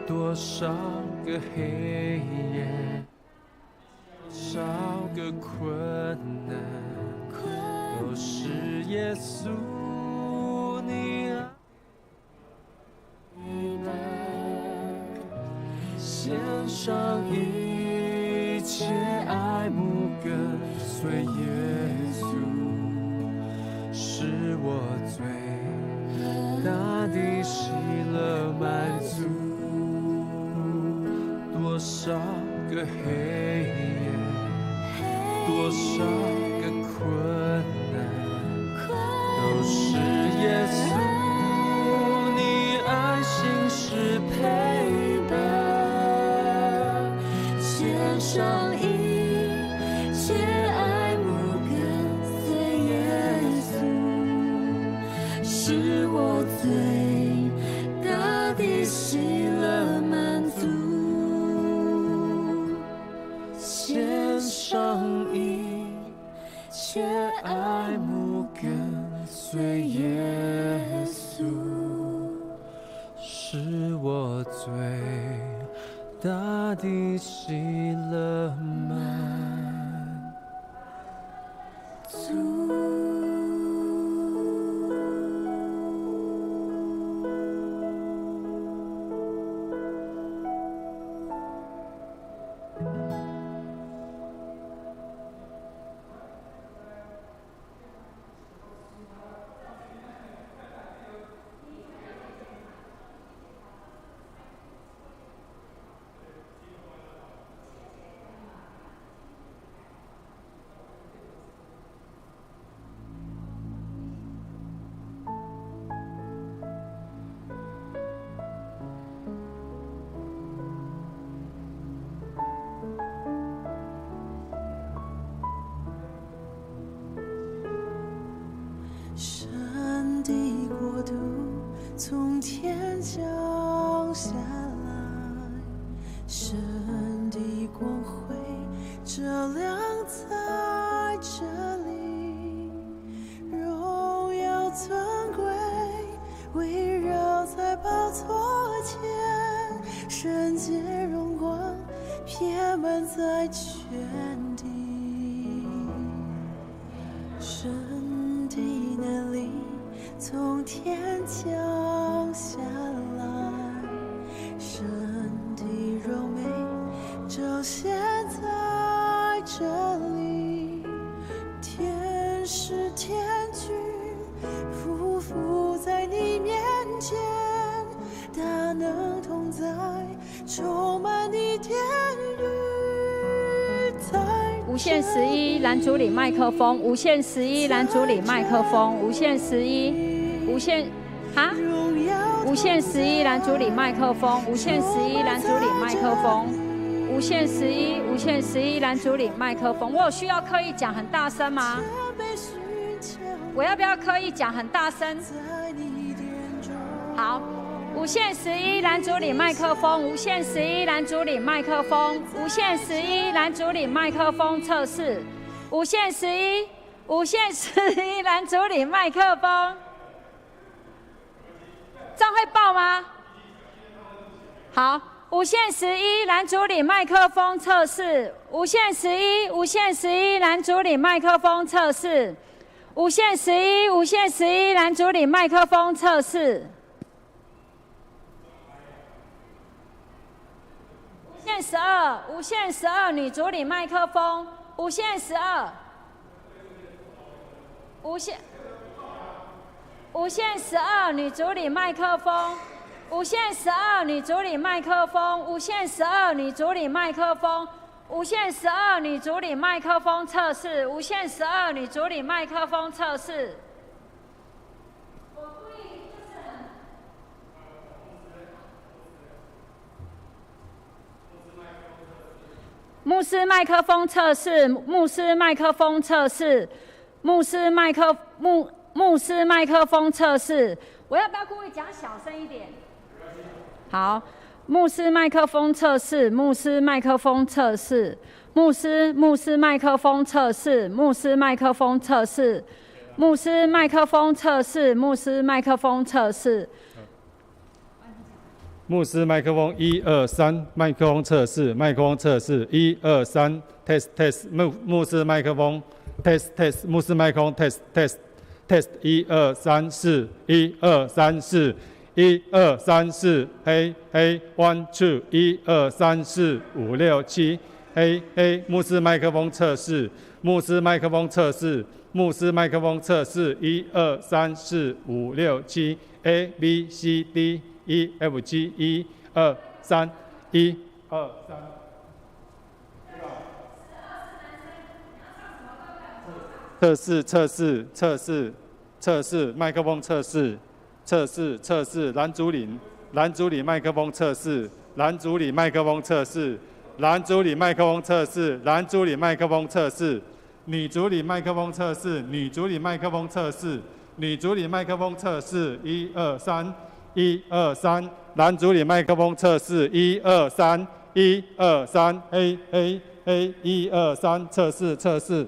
多少个黑夜，多少个困难，都是耶稣你爱献上一切爱慕跟随耶稣，是我最大的喜乐满足。多少个黑夜，多少个困难，都是耶稣你爱心是陪伴，献上一切爱慕跟随耶稣，是我最大的喜乐满足。献上一切爱慕跟随耶稣，是我最大的喜乐满足。神的国度从天降下来，神的光辉照亮在这里，荣耀尊贵围绕在宝座前，圣洁荣光遍满在全地。神的能力从天降下来，神的荣美彰显在这里，天使天军匍匐在你面前，大能同在充满你殿宇，在无限11蓝主理麦克风，无限11蓝主理麦克风，无限11，无限哈，无限11蓝主理麦克风，无限11蓝主理麦克风，无限11，无限11蓝主理麦克风。我有需要刻意讲很大声吗？我要不要刻意讲很大声？好。无限11蓝主理麦克风，无限11蓝主理麦克风，无限11蓝主理麦克风测试，无限11，无限11蓝主理麦克风，这样会爆吗？好，无限11蓝主理麦克风测试，无限11，无限11蓝主理麦克风测试，无限11，无限11蓝主理麦克风测试。无限12，无限12女主理麦克风，无限12，无限12女主理麦克风，无限12女主理麦克风，无限12女主理麦克风，无限12女主理麦克风测试，无限12女主理麦克风测试。牧师麦克风测试，牧师麦克风测试，牧师麦克风测试。我要不要故意讲小声一点？好，牧师麦克风测试，牧师麦克风测试，牧师麦克风测试，牧师麦克风测试，牧师麦克风测试，牧师麦克风测试。牧师麦克风123，麦克风测试，麦克风测试123 ，test test， 牧师麦克风 test test， 牧师麦克风 test test test 123412341234123，嘿嘿 one two 1234567，嘿嘿，牧师麦克风测试，牧师麦克风测试，牧师麦克风测试1234567 A B C D E F G 123，测试测试测试测试麦克风测试测试测试蓝竹里麦克风测试蓝竹里麦克风测试蓝竹里麦克风测试蓝竹里麦克风测试女竹里麦克风测试女竹里麦克风测试女竹里麦克风测试123蓝竹里麦克风测试123嘿嘿嘿123测试测试。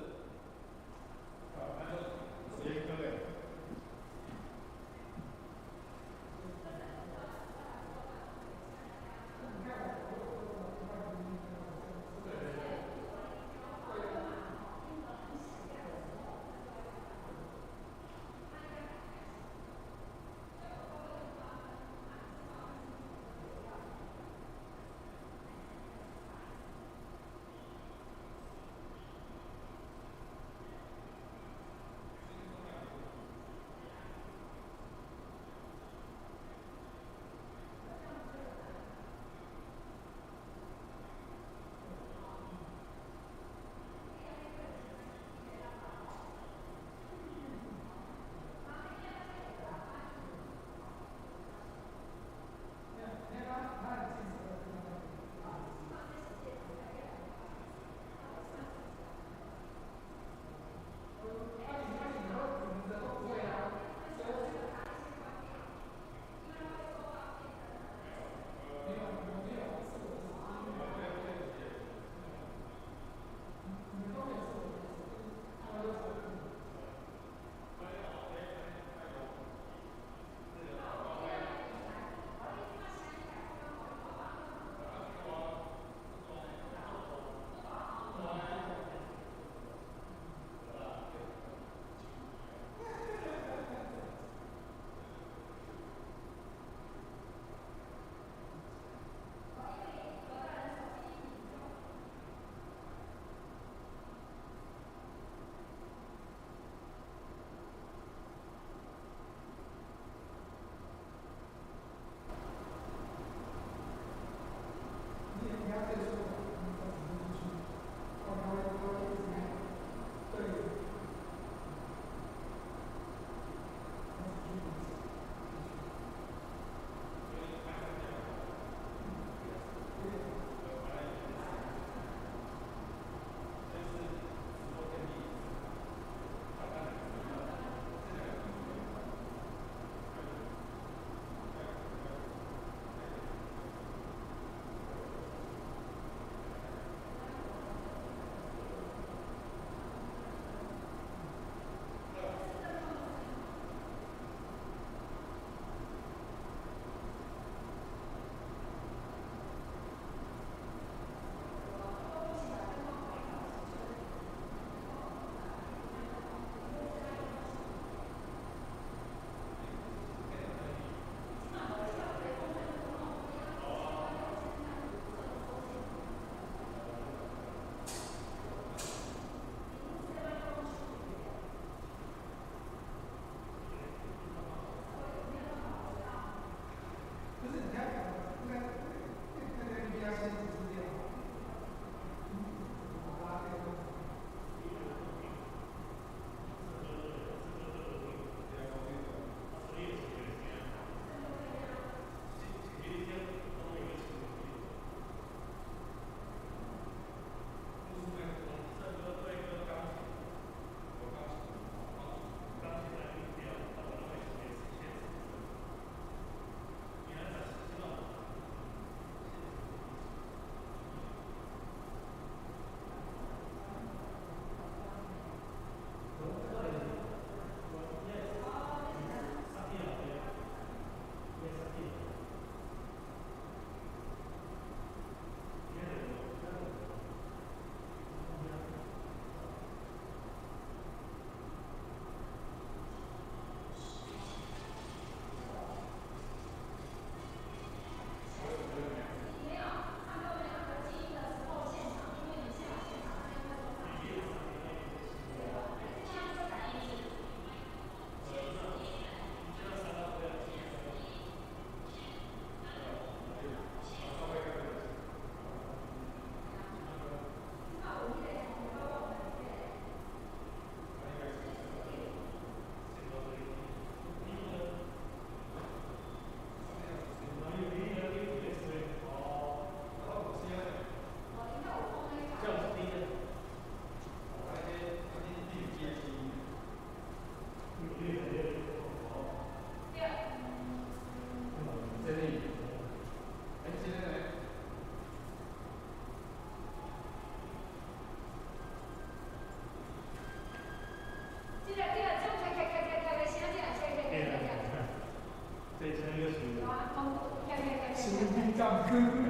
歌。